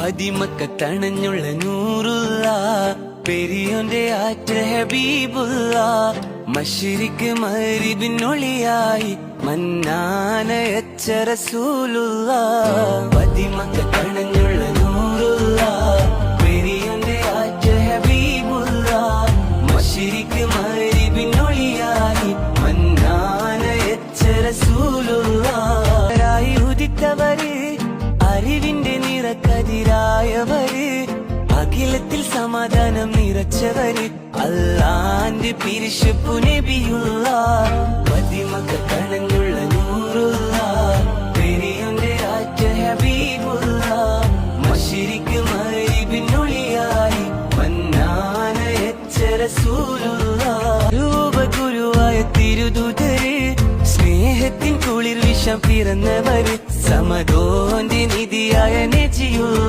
പതിമക്കത്തണഞ്ഞുള്ള നൂറുള്ള പെരിയോന്റെ ആറ്റ ഹബീബുള്ള മശ്രിക്ക് മഗ്രിബിനൊളിയായി മന്നാനയച്ച റസൂലുള്ള പതിമക്കത്തണഞ്ഞുള്ള നൂറുള്ള പെരിയോന്റെ ആറ്റ ഹബീബുള്ള മശ്രിക്ക് മഗ്രിബിനൊളിയായി മന്നാനയച്ച റസൂലുള്ള ഉദിത്തവര് അറിവിന്റെ നിറക്കതിരായവര് അഖിലത്തിൽ സമാധാനം നിറച്ചവര് അല്ലാന്റെ പിരിശപ്പു നബിയുള്ള പതിമക്കണഞ്ഞുള്ള നൂറുള്ള പെരിയോന്റെ ആറ്റ ഹബീബുള്ള മശ്രിക്ക് മഗ്രിബിനൊളിയായി മന്നാനയച്ച റസൂലുള്ള രൂപഗുരുവായ തിരുദൂതര് സ്നേഹത്തിൻ കുളിർ വിഷം പിറന്നവര് സമദോന്റെ നിധിയായ നജിയുള്ള